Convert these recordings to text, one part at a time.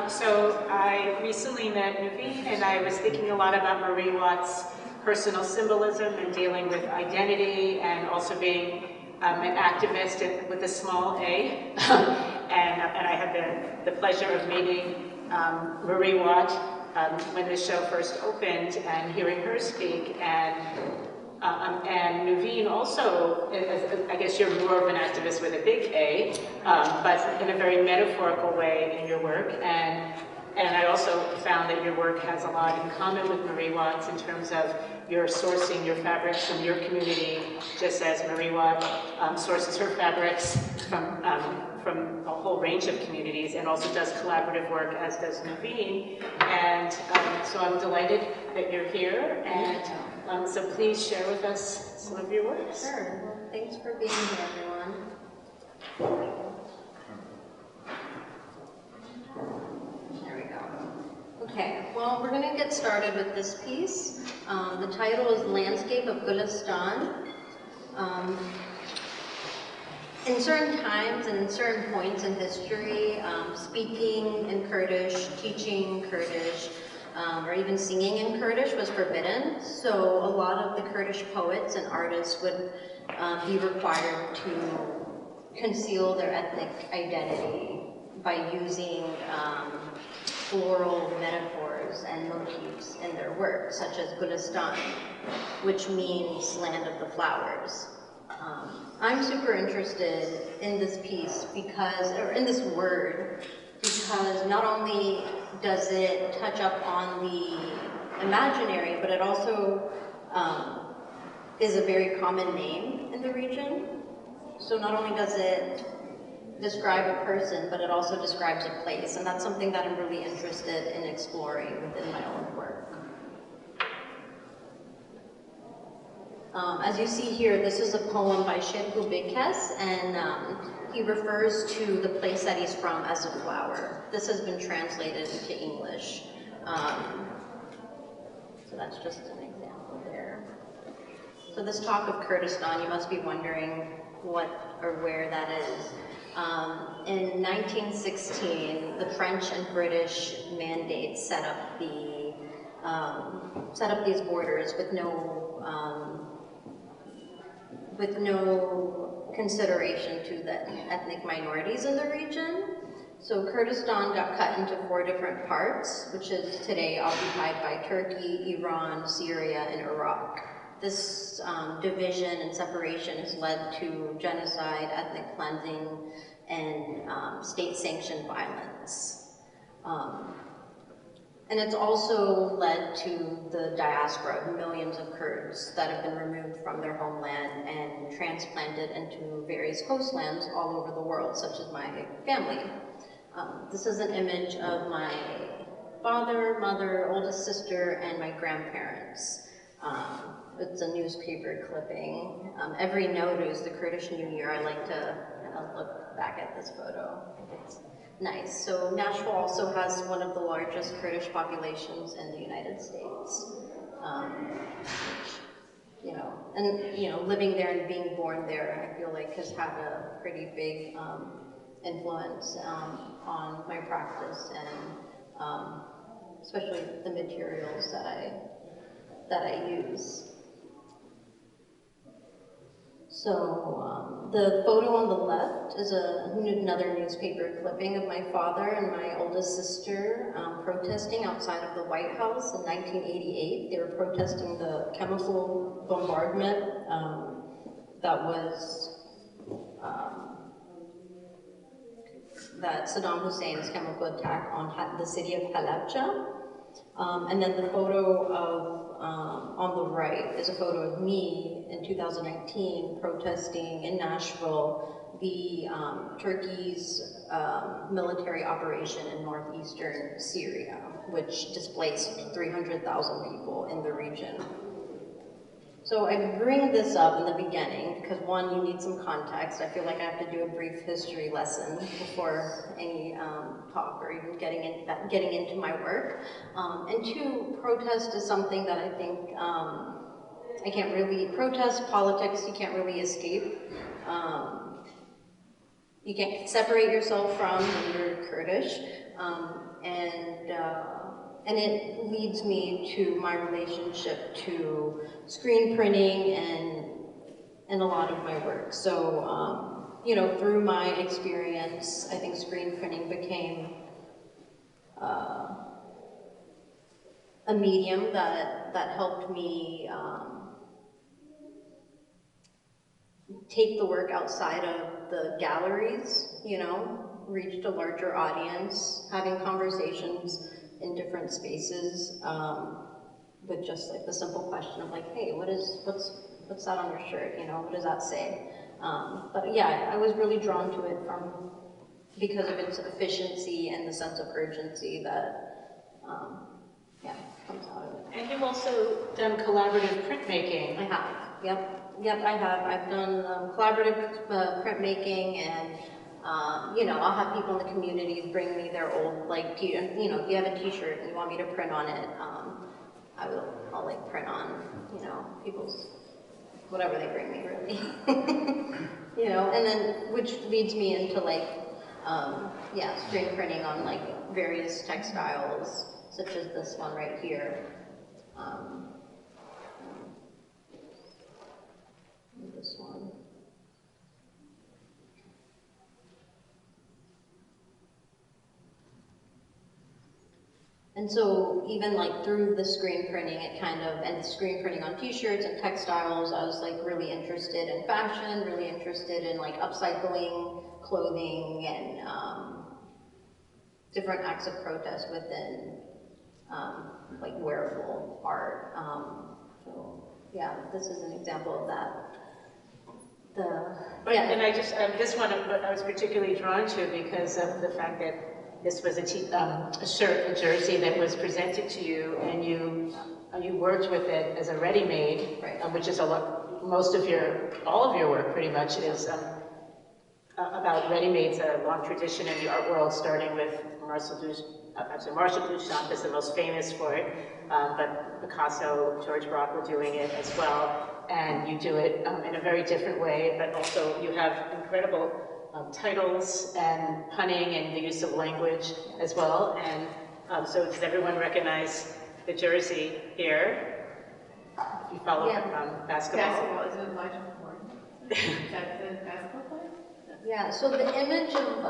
So I recently met Nuveen, and I was thinking a lot about Marie Watts' personal symbolism and dealing with identity, and also being an activist with a small a. and I had the pleasure of meeting Marie Watt when the show first opened, and hearing her speak. And Nuveen also, I guess you're more of an activist with a big A, but in a very metaphorical way in your work. And I also found that your work has a lot in common with Marie Watts in terms of your sourcing your fabrics from your community, just as Marie Watt sources her fabrics from a whole range of communities, and also does collaborative work, as does Nuveen. And so I'm delighted that you're here, and so please share with us some of your works. Sure. Well, thanks for being here, everyone. There we go. Okay, well, we're going to get started with this piece. The title is Landscape of Gulistan. In certain times and in certain points in history, speaking in Kurdish, teaching Kurdish, or even singing in Kurdish was forbidden. So a lot of the Kurdish poets and artists would be required to conceal their ethnic identity by using floral metaphors and motifs in their work, such as Gulistan, which means land of the flowers. I'm super interested in this piece because, or in this word, because not only does it touch up on the imaginary, but it also is a very common name in the region. So not only does it describe a person, but it also describes a place, and that's something that I'm really interested in exploring within my own work. As you see here, this is a poem by Şevku Bekes, and he refers to the place that he's from as a flower. This has been translated into English. So that's just an example there. So this talk of Kurdistan, you must be wondering what or where that is. In 1916, the French and British mandates set up these borders with no consideration to the ethnic minorities in the region. So Kurdistan got cut into 4 different parts, which is today occupied by Turkey, Iran, Syria, and Iraq. This division and separation has led to genocide, ethnic cleansing, and state-sanctioned violence. And it's also led to the diaspora of millions of Kurds that have been removed from their homeland and transplanted into various coastlands all over the world, such as my family. This is an image of my father, mother, oldest sister, and my grandparents. It's a newspaper clipping. Every Nowruz, the Kurdish New Year, I like to look back at this photo. It's nice. So Nashville also has one of the largest Kurdish populations in the United States. Living there and being born there, I feel like has had a pretty big influence on my practice and especially the materials that I use. So the photo on the left is another newspaper clipping of my father and my oldest sister protesting outside of the White House in 1988. They were protesting the chemical bombardment that Saddam Hussein's chemical attack on the city of Halabja. And then the photo of on the right is a photo of me in 2019 protesting in Nashville the Turkey's military operation in northeastern Syria, which displaced 300,000 people in the region. So I bring this up in the beginning because, one, you need some context. I feel like I have to do a brief history lesson before any talk or even getting into my work. And two, protest is something that I think I can't really protest. Politics, you can't really escape. you can't separate yourself from when you're Kurdish, and it leads me to my relationship to screen printing and a lot of my work. So, you know, through my experience, I think screen printing became a medium that helped me take the work outside of the galleries, you know, reached a larger audience, having conversations in different spaces with just like the simple question of like, hey, what's that on your shirt? You know, what does that say? But yeah, I was really drawn to it because of its efficiency and the sense of urgency that yeah, comes out of it. And you've also done collaborative printmaking. I have, yep, I have. I've done collaborative printmaking, and you know, I'll have people in the community bring me their old, like, you know, if you have a t-shirt and you want me to print on it, I'll like print on, you know, people's, whatever they bring me, really. You know, and then, which leads me into like, yeah, screen printing on like various textiles, such as this one right here. This one. And so even like through the screen printing, it kind of, and screen printing on t-shirts and textiles, I was like really interested in fashion, really interested in like upcycling clothing and different acts of protest within like wearable art. So yeah, this is an example of that. Yeah. And I just, this one I was particularly drawn to because of the fact that this was a shirt, a jersey that was presented to you, and you worked with it as a ready-made, right. Which is a lot. All of your work pretty much is about ready-mades, a long tradition in the art world, starting with Marcel Duchamp is the most famous for it, but Picasso, George Braque were doing it as well, and you do it in a very different way, but also you have incredible titles and punning and the use of language as well, and so does everyone recognize the jersey here? If you follow basketball. Basketball, is it Elijah Ford? Is that the basketball player? Yeah, so the image of,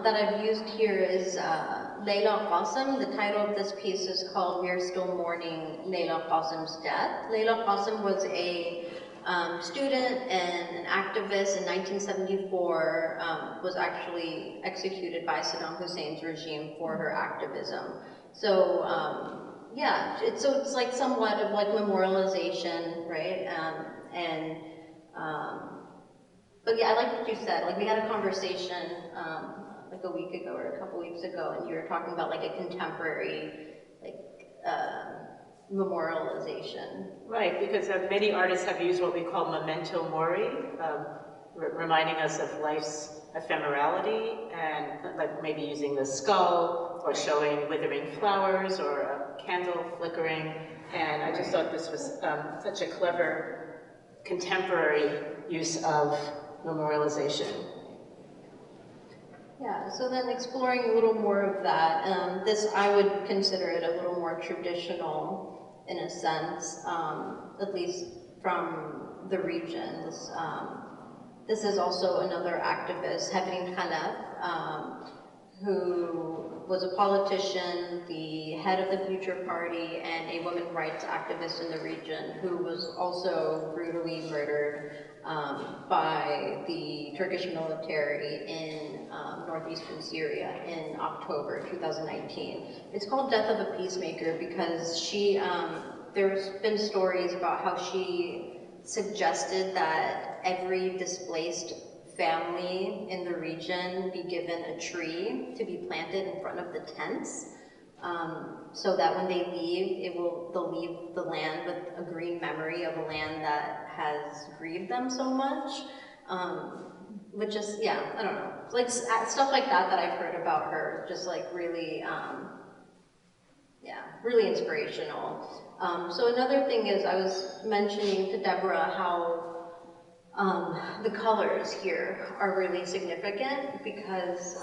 that I've used here is Layla Qasim. The title of this piece is called "We're Still Mourning Layla Qasim's Death." Layla Qasim was a student and an activist in 1974, was actually executed by Saddam Hussein's regime for her activism. So yeah, it's like somewhat of like memorialization, right? But yeah, I like what you said. Like we had a conversation like a week ago or a couple weeks ago, and you were talking about like a contemporary like memorialization. Right, because many artists have used what we call memento mori, reminding us of life's ephemerality, and like maybe using the skull or showing withering flowers or a candle flickering. And I just thought this was such a clever contemporary use of memorialization. Yeah, so then exploring a little more of that, this I would consider it a little more traditional in a sense, at least from the region. This is also another activist, Hevrin Khalef, who was a politician, the head of the Future Party, and a women's rights activist in the region, who was also brutally murdered by the Turkish military in northeastern Syria in October 2019. It's called Death of a Peacemaker because there's been stories about how she suggested that every displaced family in the region be given a tree to be planted in front of the tents, so that when they leave, they'll leave the land with a green memory of a land that has grieved them so much. Which is, yeah, I don't know, like stuff like that I've heard about her, just like really, yeah, really inspirational. So another thing is, I was mentioning to Deborah how The colors here are really significant because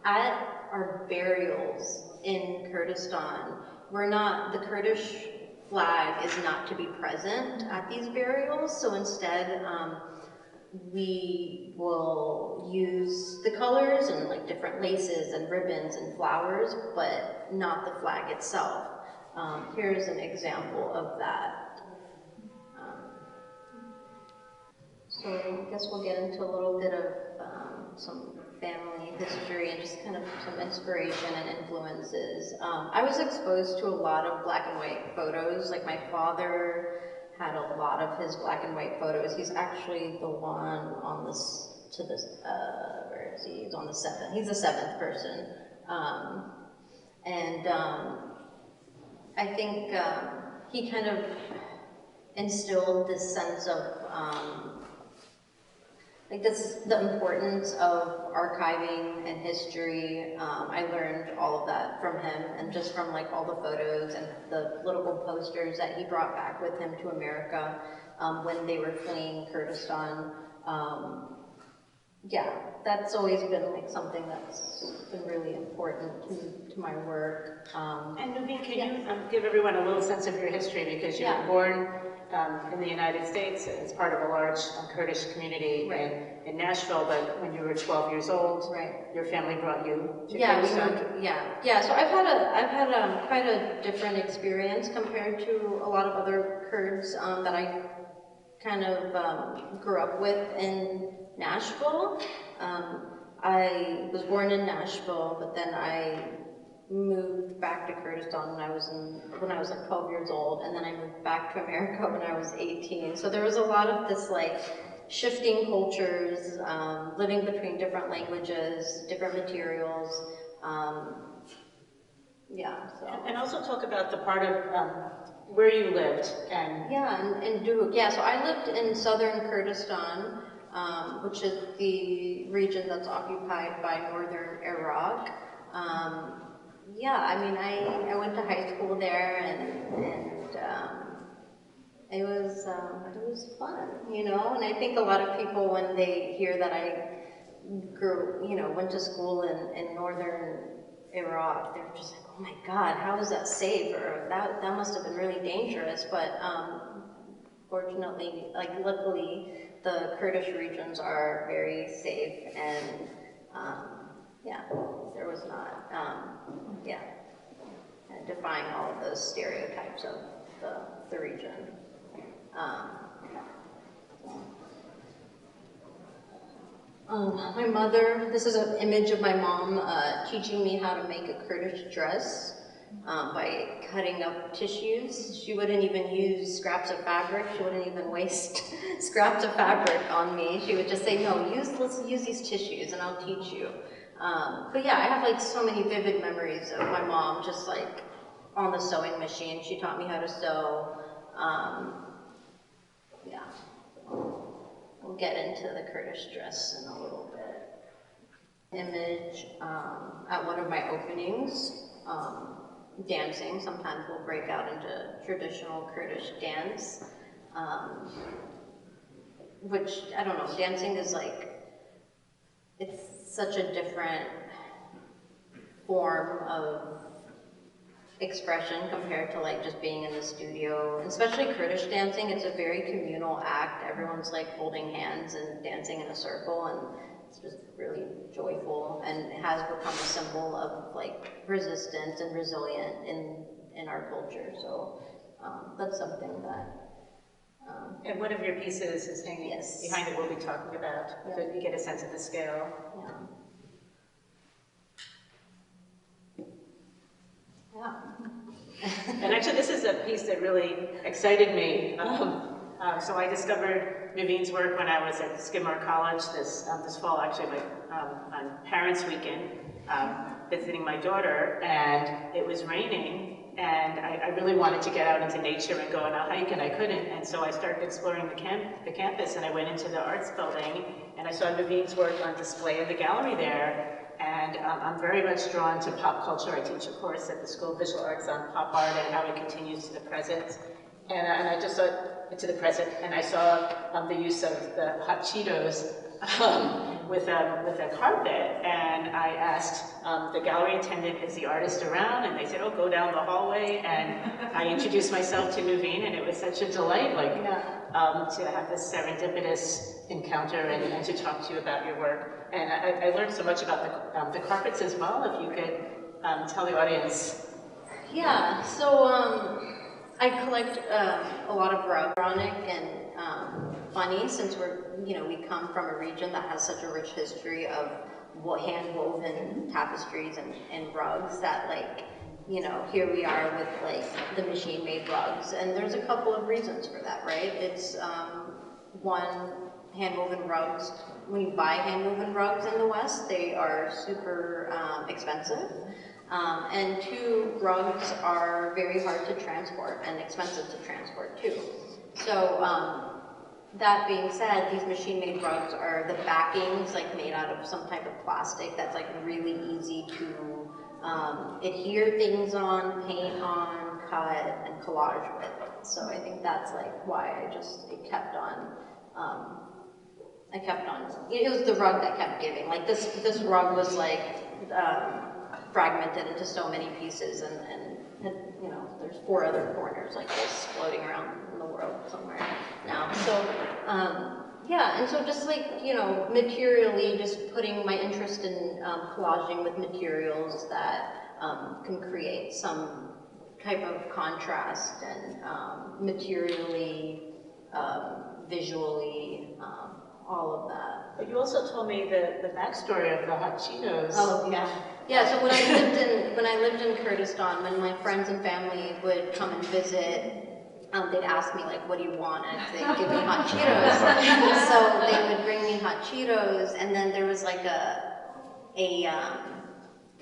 at our burials in Kurdistan, the Kurdish flag is not to be present at these burials, so instead we will use the colors and like different laces and ribbons and flowers, but not the flag itself. Here's an example of that. So I guess we'll get into a little bit of some family history and just kind of some inspiration and influences. I was exposed to a lot of black and white photos. Like my father had a lot of his black and white photos. He's actually the one on this, where is he? He's on the 7th. He's the 7th person. I think he kind of instilled this sense of the importance of archiving and history. I learned all of that from him, and just from like all the photos and the political posters that he brought back with him to America when they were fleeing Kurdistan. Yeah, that's always been like something that's been really important to my work. And Nuveen, can you give everyone a little sense of your history, because you were born in the United States as part of a large Kurdish community in Nashville, but when you were 12 years old, your family brought you to Kurdistan. So I've had quite a different experience compared to a lot of other Kurds that I kind of grew up with in Nashville. I was born in Nashville, but then I moved back to Kurdistan when I was like 12 years old, and then I moved back to America when I was 18. So there was a lot of this like shifting cultures, living between different languages, different materials. And also talk about the part of where you lived and so I lived in southern Kurdistan, which is the region that's occupied by northern Iraq. I went to high school there, and it was fun, you know. And I think a lot of people, when they hear that I went to school in northern Iraq, they're just like, oh my God, how was that safe? Or that must have been really dangerous. But fortunately, luckily, the Kurdish regions are very safe, and there was not, defying all of those stereotypes of the region. My mother, this is an image of my mom teaching me how to make a Kurdish dress by cutting up tissues. She wouldn't even use scraps of fabric. She wouldn't even waste scraps of fabric on me. She would just say, no, let's use these tissues and I'll teach you. But yeah, I have like so many vivid memories of my mom just like on the sewing machine. She taught me how to sew. We'll get into the Kurdish dress in a little bit. Image at one of my openings, dancing. Sometimes we'll break out into traditional Kurdish dance, which, I don't know, dancing is like, it's such a different form of expression compared to like just being in the studio. And especially Kurdish dancing, it's a very communal act. Everyone's like holding hands and dancing in a circle, and it's just really joyful, and it has become a symbol of like resistance and resilient in our culture. So that's something that and one of your pieces is hanging behind it, we'll be talking about, so you get a sense of the scale. And actually, this is a piece that really excited me. So I discovered Nuveen's work when I was at Skidmore College this fall, actually, on Parents' Weekend, visiting my daughter, and it was raining, and I really wanted to get out into nature and go on a hike, and I couldn't, and so I started exploring the campus, and I went into the arts building, and I saw Nuveen's work on display in the gallery there. And I'm very much drawn to pop culture. I teach a course at the School of Visual Arts on pop art and how it continues to the present. And I just thought to the present, and I saw the use of the hot Cheetos with a carpet, and I asked the gallery attendant, is the artist around? And they said, oh, go down the hallway, and I introduced myself to Nuveen, and it was such a delight, like, to have this serendipitous encounter and to talk to you about your work. And I learned so much about the carpets as well, if you could tell the audience. Yeah, so I collect a lot of rugs, ironic and funny, since we come from a region that has such a rich history of hand-woven tapestries and rugs that, like, here we are with, like, the machine-made rugs, and there's a couple of reasons for that, right? It's one, hand-woven rugs. When you buy hand-woven rugs in the West, they are super expensive. And two, rugs are very hard to transport and expensive to transport too. So that being said, these machine-made rugs are the backings like made out of some type of plastic that's like really easy to adhere things on, paint on, cut, and collage with. So I think that's like why it kept on. It was the rug that kept giving. Like this rug was like fragmented into so many pieces, and there's 4 other corners like this floating around in the world somewhere now. So yeah, and so just like materially, just putting my interest in collaging with materials that can create some type of contrast and materially, visually. All of that. But you also told me the backstory of the hot Cheetos. Oh yeah, yeah. So when I lived in Kurdistan, when my friends and family would come and visit, they'd ask me like, "What do you want?" And they'd give me hot Cheetos. So they would bring me hot Cheetos, and then there was like a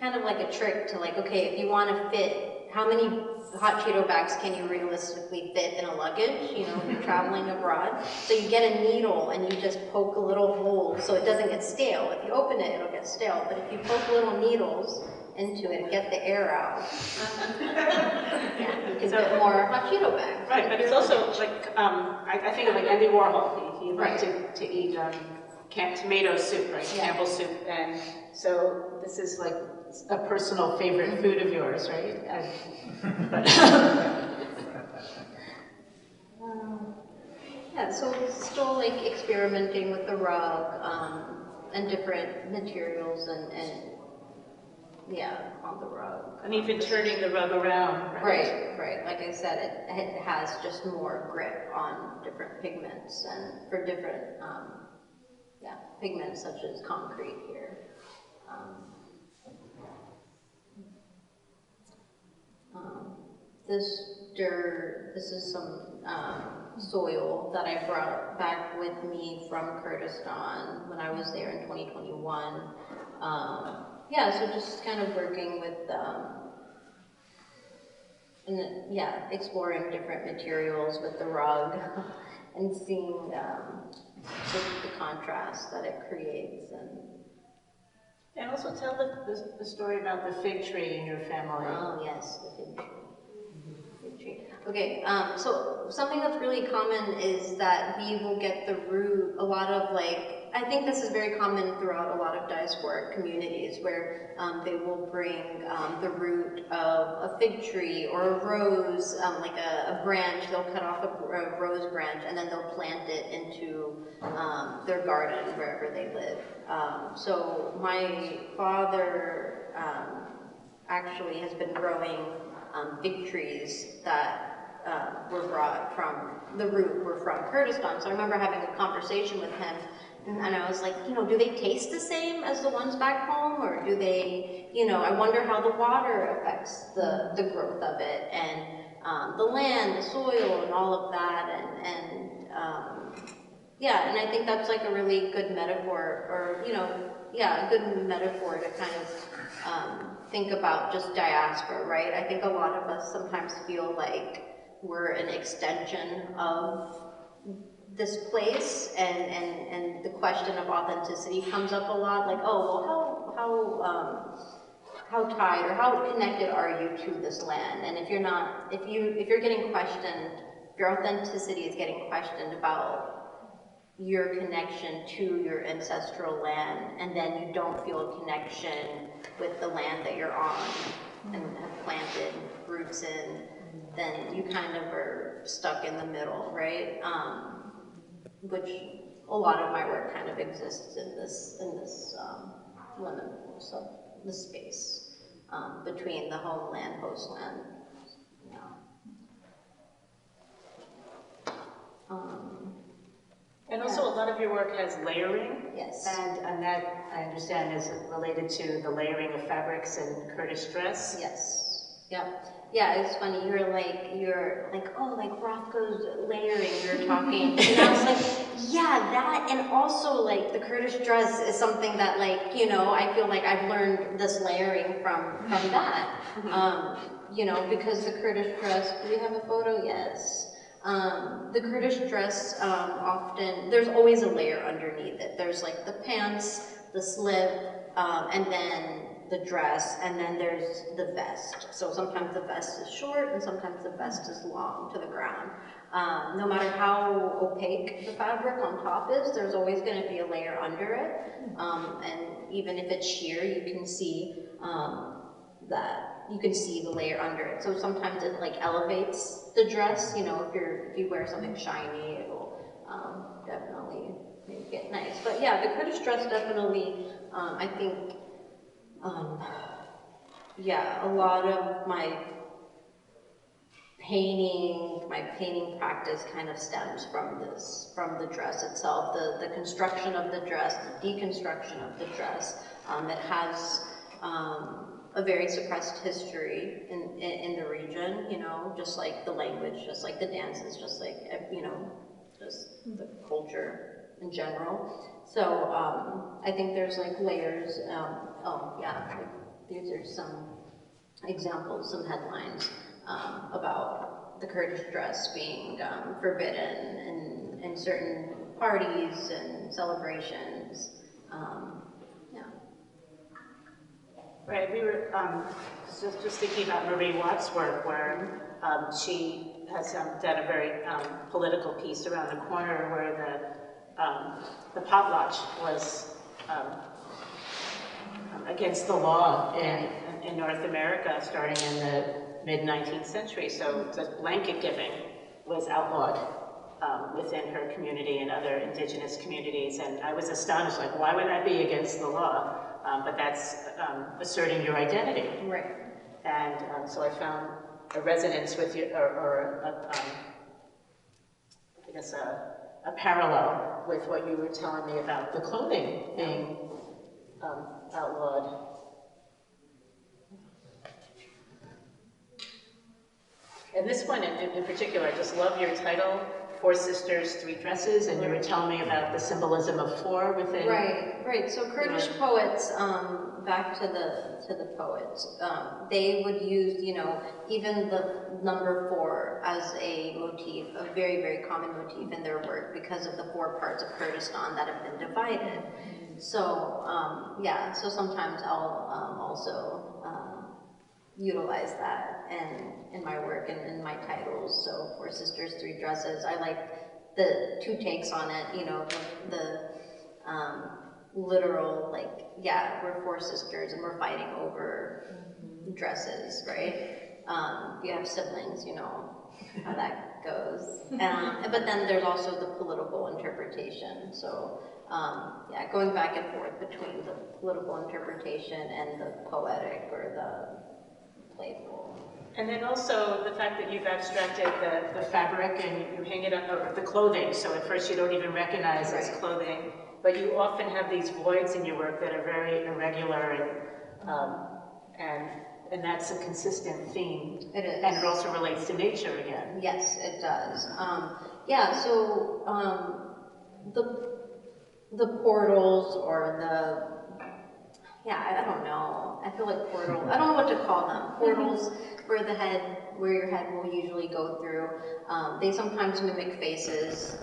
kind of like a trick to like, okay, if you want to fit, how many hot Cheeto bags can you realistically fit in a luggage, when you're traveling abroad? So you get a needle and you just poke a little hole so it doesn't get stale. If you open it, it'll get stale. But if you poke little needles into it and get the air out, you can fit more hot Cheeto bags. Right, but it's also like, I think of like Andy Warhol. He liked to eat canned tomato soup, right? Yeah. Campbell soup. And so this is like a personal favorite food of yours, right? Yeah, so still like experimenting with the rug and different materials and on the rug. And even turning the rug around, right? Right. Like I said, it has just more grip on different pigments and for different pigments such as concrete here. This dirt, this is some soil that I brought back with me from Kurdistan when I was there in 2021. So just kind of working with, exploring different materials with the rug and seeing the contrast that it creates. And also tell the story about the fig tree in your family. Oh yes, the fig tree. Okay, so something that's really common is that we will get the root, a lot of I think this is very common throughout a lot of diasporic communities where they will bring the root of a fig tree or a rose, like a branch. They'll cut off a rose branch and then they'll plant it into their garden wherever they live. So my father actually has been growing fig trees that were brought from, the root were from Kurdistan. So I remember having a conversation with him, and I was like, do they taste the same as the ones back home, or do they, I wonder how the water affects the growth of it, and the land, the soil, and all of that, and I think that's like a really good metaphor, or a good metaphor to kind of think about just diaspora, right? I think a lot of us sometimes feel like we're an extension of this place, and the question of authenticity comes up a lot, like, oh, well, how tied or how connected are you to this land? And if you're not, if you're getting questioned your authenticity is getting questioned about your connection to your ancestral land, and then you don't feel a connection with the land that you're on and have planted roots in, then you kind of are stuck in the middle, right? Which a lot of my work kind of exists in this liminal, so the space between the homeland, hostland. Yeah. And also a lot of your work has layering. Yes. And that, I understand, is related to the layering of fabrics in Kurdish dress. Yes. Yep. Yeah, it's funny. You're like, oh, like Rothko's layering. You're talking, and I was like, yeah, that, and also like the Kurdish dress is something that, like, you know, I feel like I've learned this layering from that. You know, because the Kurdish dress. Do we have a photo? Yes. The Kurdish dress, often, there's always a layer underneath it. There's like the pants, the slip, and then the dress, and then there's the vest. So sometimes the vest is short, and sometimes the vest is long to the ground. No matter how opaque the fabric on top is, there's always going to be a layer under it. And even if it's sheer, you can see the layer under it. So sometimes it like elevates the dress. You know, if you wear something shiny, it'll definitely make it nice. But yeah, the Kurdish dress definitely, I think, yeah, a lot of my painting practice kind of stems from the dress itself, the construction of the dress, the deconstruction of the dress. It has a very suppressed history in the region, you know, just like the language, just like the dances, just like, you know, just the culture in general. So I think there's like layers. Oh yeah, like, these are some examples, some headlines about the Kurdish dress being forbidden in certain parties and celebrations. Yeah. Right, we were just thinking about Marie Watts' work, where she has done a very political piece around the corner where the potlatch was against the law in North America starting in the mid-19th century. So the blanket giving was outlawed within her community and other indigenous communities. And I was astonished, like, why would that be against the law? But that's asserting your identity. Right. And so I found a resonance with you, or I guess a parallel with what you were telling me about the clothing being outlawed. And this one in particular, I just love your title, Four Sisters, Three Dresses, and you were telling me about the symbolism of four within. Right. So Kurdish poets, back to the poets, they would use, you know, even the number 4 as a motif, a very, very common motif in their work because of the 4 parts of Kurdistan that have been divided. So yeah, so sometimes I'll also utilize that in my work and in my titles. So Four Sisters, Three Dresses. I like the 2 takes on it, you know, the literal, like, yeah, we're 4 sisters and we're fighting over dresses, right? You have siblings, you know how that goes. But then there's also the political interpretation. So yeah, going back and forth between the political interpretation and the poetic or the playful. And then also the fact that you've abstracted the fabric and you hang it up, or the clothing, so at first you don't even recognize it's clothing, but you often have these voids in your work that are very irregular, and that's a consistent theme. It is. And it also relates to nature again. Yes, it does. Yeah, so the portals or I don't know. I feel like portals. I don't know what to call them. Portals where your head will usually go through. They sometimes mimic faces,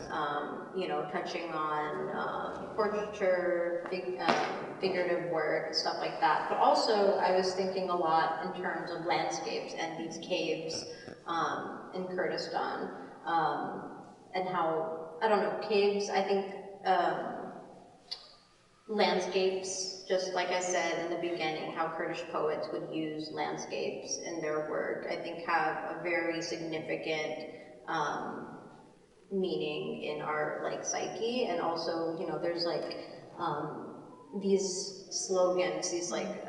you know, touching on portraiture, figurative work, stuff like that. But also, I was thinking a lot in terms of landscapes and these caves in Kurdistan. and how, I don't know, caves, I think, landscapes, just like I said in the beginning, how Kurdish poets would use landscapes in their work, I think have a very significant meaning in our like psyche. And also, you know, there's like these slogans, these like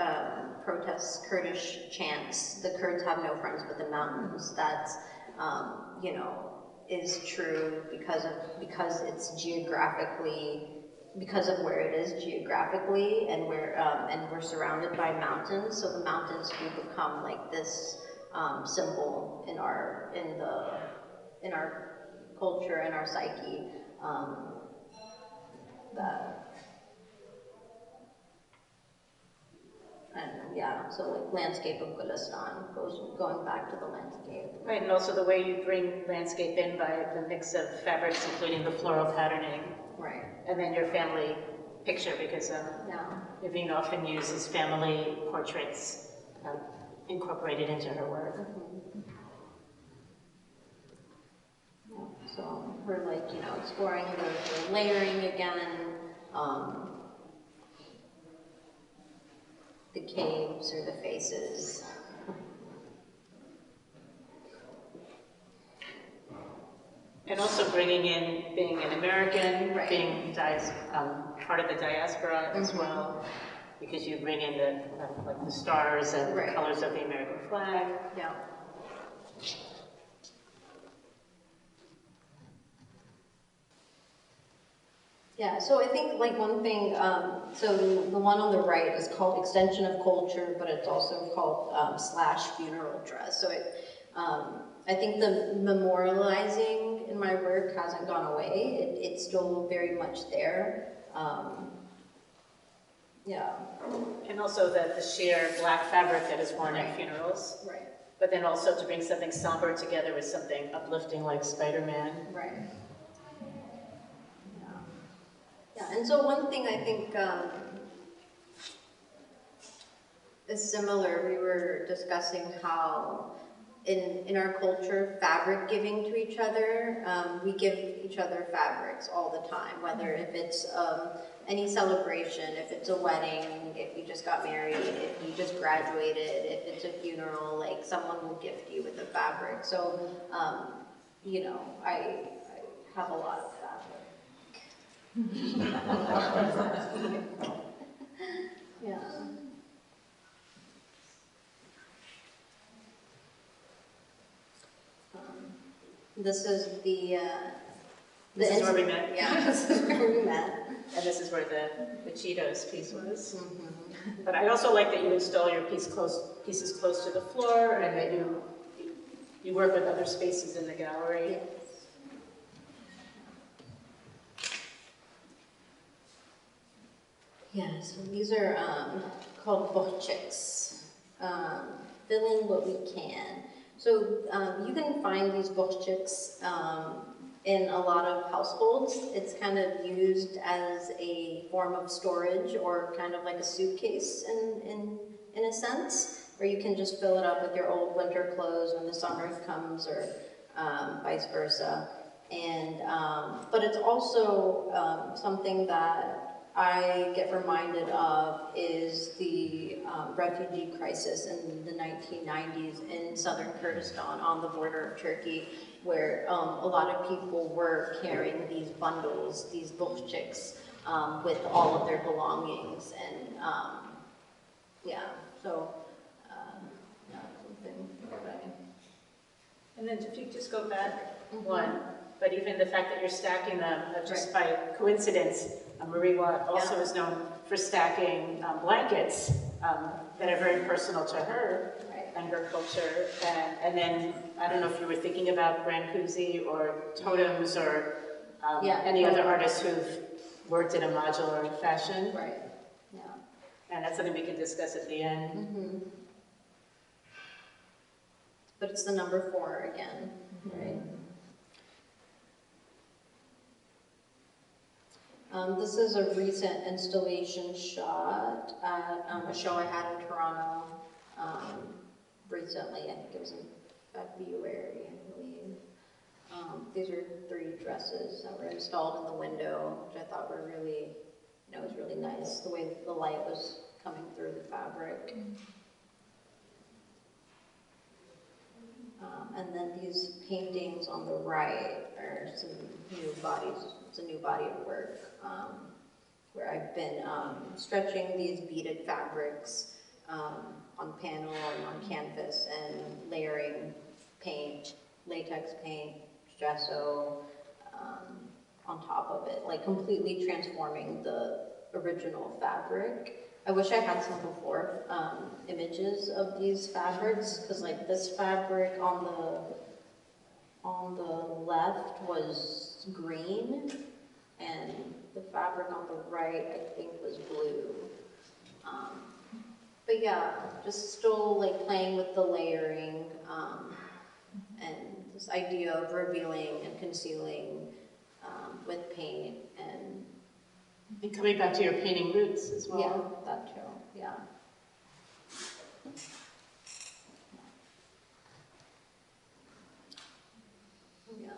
protests, Kurdish chants, the Kurds have no friends but the mountains, that's you know, is true because it's geographically, because of where it is geographically, and we're surrounded by mountains, so the mountains do become like this symbol in our culture and our psyche. And yeah, so like landscape of Gulistan, going back to the landscape. Right, and also the way you bring landscape in by the mix of fabrics, including the floral patterning. Right. And then your family picture, because Nuveen often uses family portraits incorporated into her work. Mm-hmm. Yeah, so we're like, you know, exploring the layering again, the caves or the faces. And also bringing in being an American, right. being part of the diaspora as well, because you bring in the like the stars and the colors of the American flag. Yeah. Yeah, so I think like one thing, so the one on the right is called Extension of Culture, but it's also called / funeral dress. So it, I think the memorializing in my work hasn't gone away. It's still very much there. Yeah. And also the sheer black fabric that is worn at funerals. Right. But then also to bring something somber together with something uplifting like Spider-Man. Right. Yeah, and so one thing I think is similar, we were discussing how in our culture, fabric giving to each other, we give each other fabrics all the time, whether if it's any celebration, if it's a wedding, if you just got married, if you just graduated, if it's a funeral, like someone will gift you with a fabric. So, you know, I have a lot of fabric. Yeah. This is this is where we met. Yeah, this is where we met. And this is where the Cheetos piece was. Mm-hmm. But I also like that you install your pieces close to the floor, and that you work with other spaces in the gallery. Yes. Yeah, so these are called bohchiks. Fill in what we can. So you can find these bohchiks in a lot of households. It's kind of used as a form of storage, or kind of like a suitcase in a sense, where you can just fill it up with your old winter clothes when the summer comes, or vice versa. And but it's also something that I get reminded of is the refugee crisis in the 1990s in southern Kurdistan on the border of Turkey, where a lot of people were carrying these bundles, these bohchiks, with all of their belongings. And yeah, so yeah, something that And then if you just go back one, but even the fact that you're stacking them just by coincidence, Marie Watt also is known for stacking blankets that are very personal to her and her culture. And then, I don't know if you were thinking about Brancusi or totems or any other artists who've worked in a modular fashion. Right, yeah. And that's something we can discuss at the end. Mm-hmm. But it's the number 4 again, right? This is a recent installation shot at a show I had in Toronto recently. I think it was in February, I believe. These are 3 dresses that were installed in the window, which I thought were really, it was really nice, the way the light was coming through the fabric. And then these paintings on the right are some new bodies. It's a new body of work where I've been stretching these beaded fabrics on panel and on canvas and layering paint, latex paint, gesso on top of it, like completely transforming the original fabric. I wish I had some before images of these fabrics, because like this fabric on the left was green, and the fabric on the right I think was blue. But yeah, just still like playing with the layering and this idea of revealing and concealing with paint And coming back to your painting roots as well. yeah, that too, yeah. Yeah,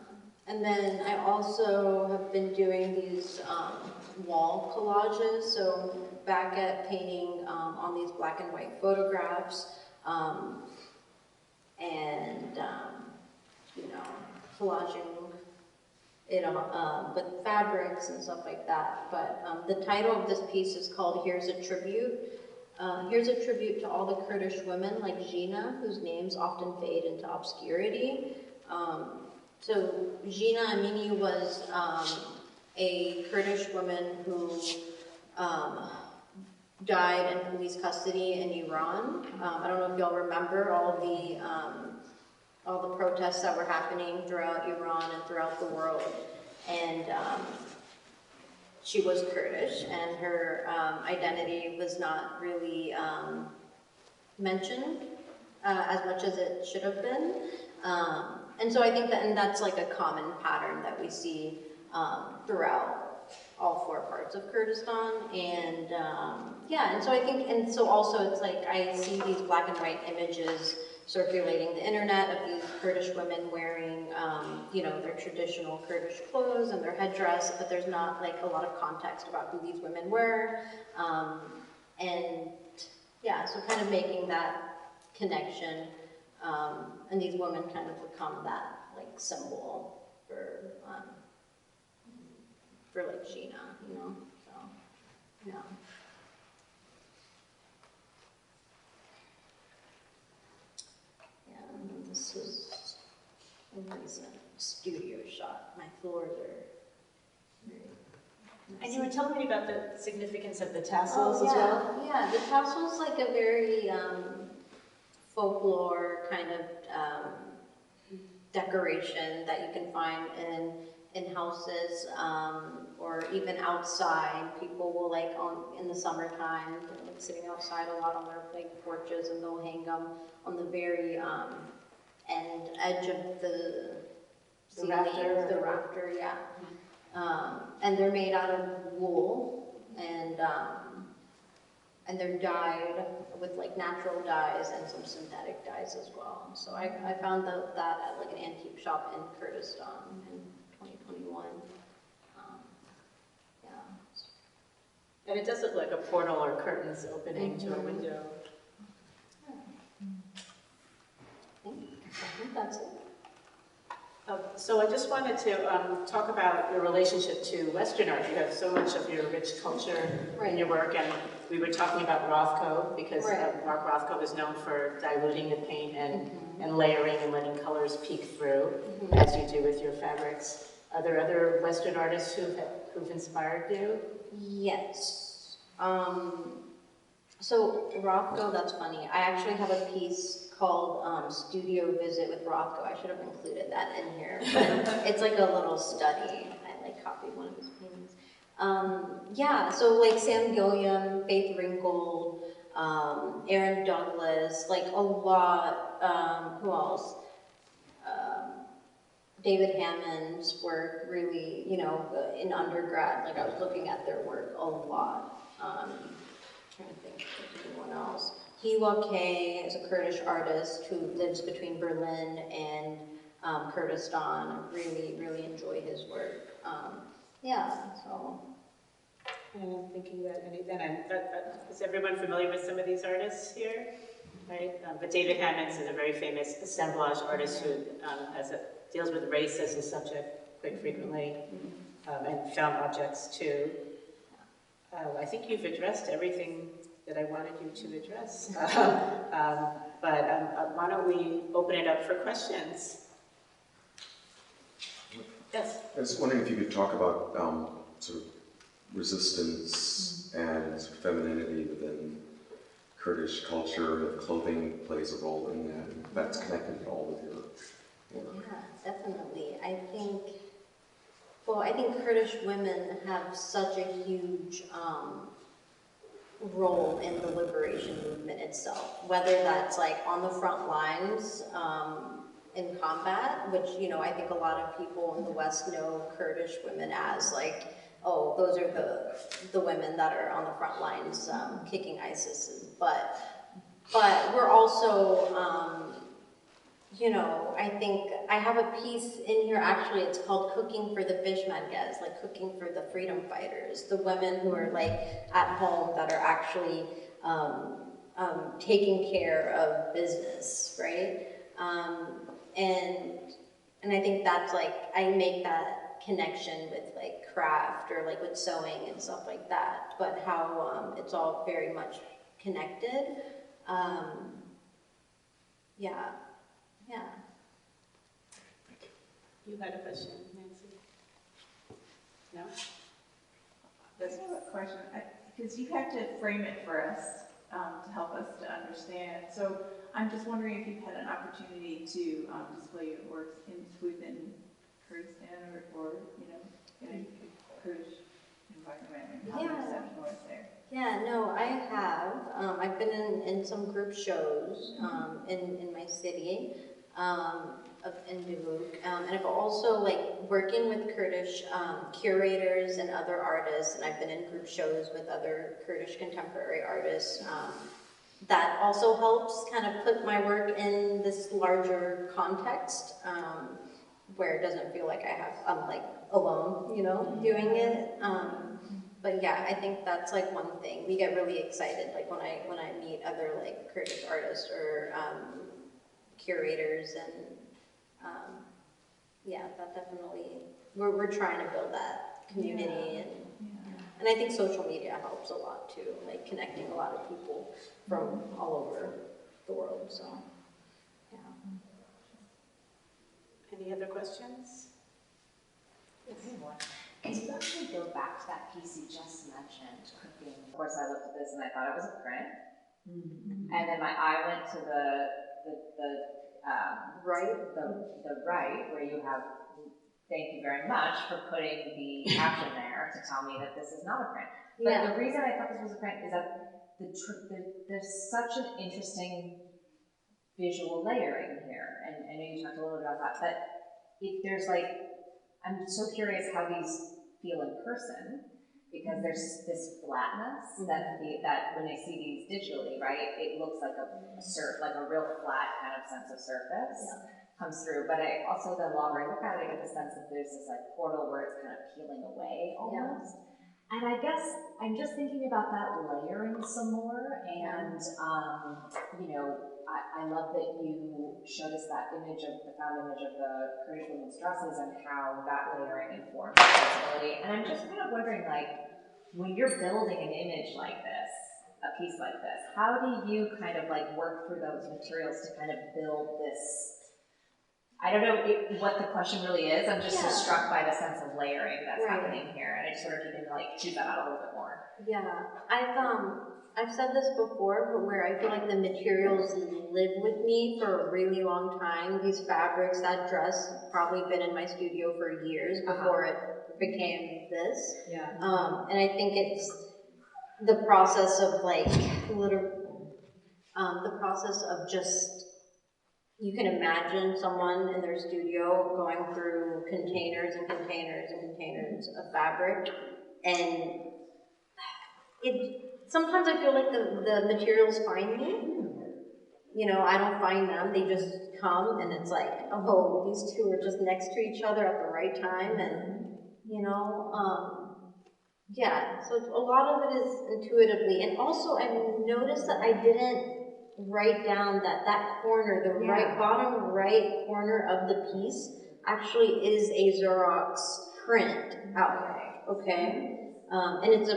and then I also have been doing these wall collages. So back at painting on these black and white photographs, and you know, collaging it with fabrics and stuff like that. But the title of this piece is called "Here's a Tribute." Here's a tribute to all the Kurdish women like Gina, whose names often fade into obscurity. So Gina Amini was a Kurdish woman who died in police custody in Iran. I don't know if y'all remember all the protests that were happening throughout Iran and throughout the world. And she was Kurdish, and her identity was not really mentioned as much as it should have been. And so I think that, and that's like a common pattern that we see throughout all 4 parts of Kurdistan. And yeah, and so I think, and so also it's like I see these black and white images circulating the internet of these Kurdish women wearing, you know, their traditional Kurdish clothes and their headdress, but there's not like a lot of context about who these women were. And yeah, so kind of making that connection, and these women kind of become that like symbol for like Gina, you know, so yeah. And this is a recent studio shot. My floors are very messy. And you were telling me about the significance of the tassels as well? Yeah, the tassel's like a very folklore kind of decoration that you can find in houses or even outside. People will like in the summertime, like sitting outside a lot on their like porches, and they'll hang them on the very edge of the ceiling, the rafter, yeah. And they're made out of wool, and they're dyed with like natural dyes and some synthetic dyes as well. So I found that at like an antique shop in Kurdistan in 2021. Yeah. And it does look like a portal or curtains opening to a window. I think that's it. So I just wanted to talk about your relationship to Western art. You have so much of your rich culture in your work, and we were talking about Rothko, because Mark Rothko is known for diluting the paint and layering and letting colors peek through, as you do with your fabrics. Are there other Western artists who've inspired you? Yes. So Rothko, that's funny. I actually have a piece called Studio Visit with Rothko. I should have included that in here. But it's like a little study. I like copied one of his paintings. Yeah, so like Sam Gilliam, Faith Ringgold, Aaron Douglas, like a lot. Who else? David Hammond's work really, you know, in undergrad, like I was looking at their work a lot. Trying to think of anyone else. Hiwa K is a Kurdish artist who lives between Berlin and Kurdistan. I really enjoy his work. Yeah, so. And I'm thinking that, is everyone familiar with some of these artists here? Right, but David Hammonds is a very famous assemblage artist who deals with race as a subject quite frequently, and found objects too. I think you've addressed everything that I wanted you to address, but why don't we open it up for questions? Yes? I was wondering if you could talk about sort of resistance and femininity within Kurdish culture, if clothing plays a role in that, and if that's connected at all with your work. Yeah, definitely. I think Kurdish women have such a huge role in the liberation movement itself, whether that's like on the front lines in combat, which, you know, I think a lot of people in the West know Kurdish women as like, oh, those are the women that are on the front lines kicking ISIS. But we're also, you know, I think I have a piece in here, actually, it's called Cooking for the Peshmergas, like cooking for the freedom fighters, the women who are like at home that are actually taking care of business, right? And I think that's like, I make that connection with like craft or like with sewing and stuff like that, but how it's all very much connected. Yeah. You had a question, Nancy? No? I have a question, because you have to frame it for us to help us to understand. So I'm just wondering if you've had an opportunity to display your works within Kurdistan or you know, in a Kurdish environment, and how the reception was there. Yeah, no, I have. I've been in some group shows in my city, in Dubuk, and I've also like working with Kurdish curators and other artists, and I've been in group shows with other Kurdish contemporary artists. That also helps kind of put my work in this larger context, where it doesn't feel like I'm like alone, you know, doing it. But yeah, I think that's like one thing. We get really excited like when I meet other like Kurdish artists or curators, and yeah, that definitely we're trying to build that community, and I think social media helps a lot too, like connecting a lot of people from all over the world. So yeah. Any other questions? Could you actually go back to that piece you just mentioned, cooking? Of course, I looked at this and I thought it was a print, and then my eye went to the right where you have. Thank you very much for putting the caption there to tell me that this is not a print. But the reason I thought this was a print is that there's such an interesting visual layering here, and I know you talked a little bit about that, but there's like. I'm so curious how these feel in person, because there's this flatness that when I see these digitally, right, it looks like a real flat kind of sense of surface comes through. But I also, the longer I look at it, I get the sense that there's this like portal where it's kind of peeling away almost. And I guess I'm just thinking about that layering some more, and you know, I love that you showed us that image of the found image of the Kurdish women's dresses and how that layering informs accessibility. And I'm just kind of wondering, like, when you're building an image like this, a piece like this, how do you kind of like work through those materials to kind of build this? I don't know what the question really is. I'm just so struck by the sense of layering that's happening here, and I just wonder if you can like shoot that out a little bit more. Yeah, I've said this before, but where I feel like the materials live with me for a really long time. These fabrics, that dress, probably been in my studio for years before it became this. Yeah. And I think it's the process of like the process of just. You can imagine someone in their studio going through containers and containers and containers of fabric, and sometimes I feel like the materials find me, you know, I don't find them. They just come, and it's like, oh, these two are just next to each other at the right time, and, you know, yeah, so a lot of it is intuitively. And also, I've noticed that I didn't write down that corner, the right bottom right corner of the piece actually is a Xerox print out, okay? And it's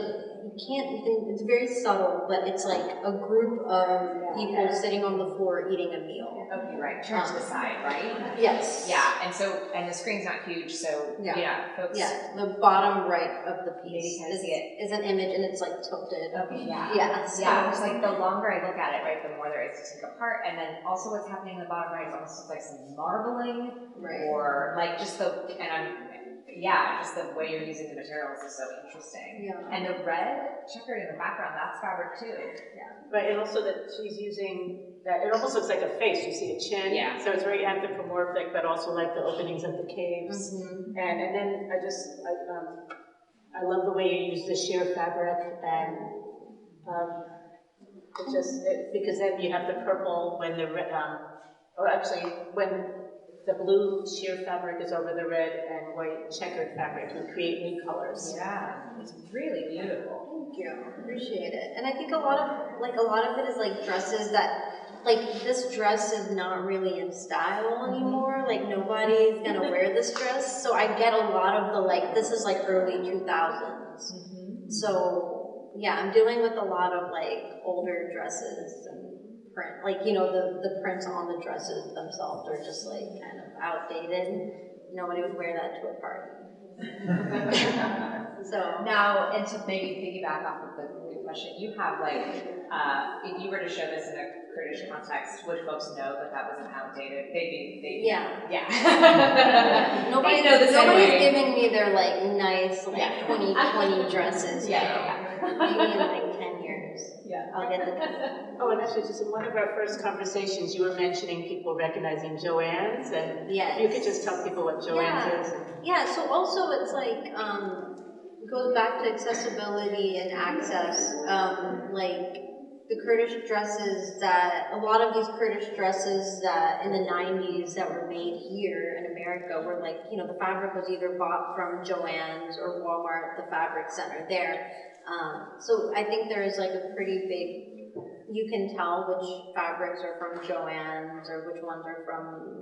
it's very subtle, but it's like a group of people sitting on the floor eating a meal. Okay, right, turn to the side, right? Yes. Yeah, and the screen's not huge, so folks. Yeah, the bottom right of the piece is an image, and it's like tilted. Okay, yeah. Yeah, so. Yeah, it's like the longer I look at it, right, the more there is to take apart, and then also what's happening in the bottom right is almost like some marbling, or like just just the way you're using the materials is so interesting. Yeah. And the red checkered in the background, that's fabric too. Yeah. Right, and also that she's using that, it almost looks like a face. You see a chin. Yeah. So it's very anthropomorphic, but also like the openings of the caves. Mm-hmm. And then I love the way you use the sheer fabric, and because then you have the purple when the when the blue sheer fabric is over the red and white checkered fabric, you create new colors. Yeah, it's really beautiful. Thank you, appreciate it. And I think a lot of it is like dresses that, like this dress is not really in style anymore. Like nobody's gonna wear this dress. So I get a lot of the like, this is like early 2000s. Mm-hmm. So yeah, I'm dealing with a lot of like older dresses and print, like, you know, the prints on the dresses themselves are just like kind of outdated. Nobody would wear that to a party. So now, and to maybe piggyback off of the question, you have like, if you were to show this in a Kurdish context, would folks know that was an outdated? Nobody's giving me their like nice like 2020 dresses. Maybe in like 10 years. Yeah, I'll get the. Oh, and actually, just in one of our first conversations, you were mentioning people recognizing Joann's, and if you could just tell people what Joann's is. Yeah, so also it's like, it goes back to accessibility and access. Like the Kurdish dresses a lot of these Kurdish dresses that in the 90s that were made here in America were like, you know, the fabric was either bought from Joann's or Walmart, the fabric center there. So I think there is like a pretty big, you can tell which fabrics are from Joann's or which ones are from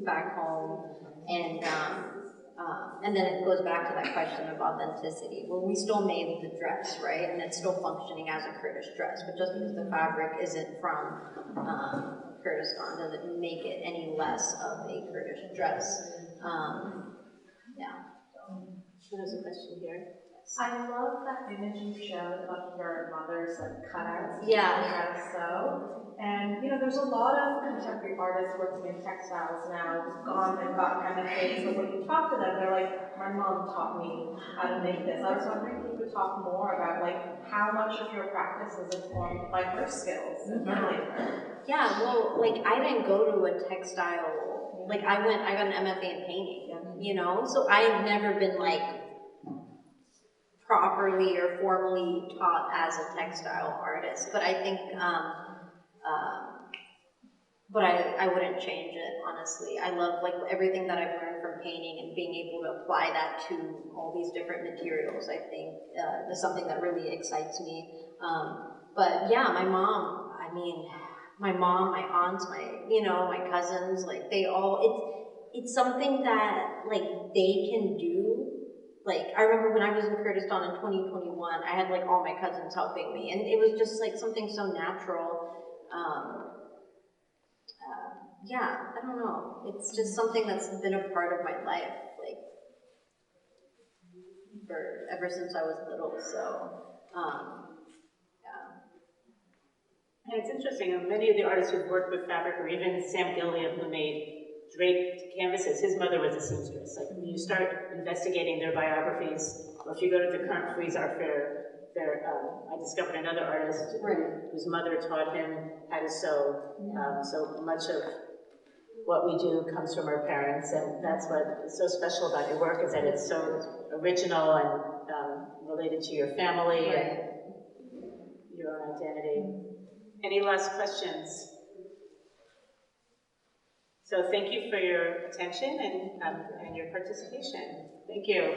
back home, and then it goes back to that question of authenticity. Well, we still made the dress, right? And it's still functioning as a Kurdish dress, but just because the fabric isn't from Kurdistan doesn't make it any less of a Kurdish dress. So there's a question here. I love that image you showed of your mother's like cutouts. Yeah. So, and you know, there's a lot of contemporary artists working in textiles now who've gone and got MFAs, but when you talk to them, they're like, my mom taught me how to make this. I was wondering if you could talk more about like how much of your practice is informed by her skills and her labor. Yeah, well, like I didn't go to a textile, like I got an MFA in painting, you know, so I've never been like properly or formally taught as a textile artist, but I think, but I wouldn't change it, honestly. I love like everything that I've learned from painting and being able to apply that to all these different materials, I think is something that really excites me. But yeah, my mom, my aunts, my cousins, like they all, it's something that like they can do. Like, I remember when I was in Kurdistan in 2021, I had like all my cousins helping me, and it was just like something so natural. Yeah, I don't know. It's just something that's been a part of my life, like, ever since I was little, so, And it's interesting, many of the artists who've worked with fabric, or even Sam Gilliam, who made draped canvases, his mother was a seamstress. Like, when you start investigating their biographies, or if you go to the current Frieze Art Fair, I discovered another artist whose mother taught him how to sew. So much of what we do comes from our parents, and that's what is so special about your work, is that it's so original and related to your family and your own identity. Any last questions? So thank you for your attention and your participation. Thank you.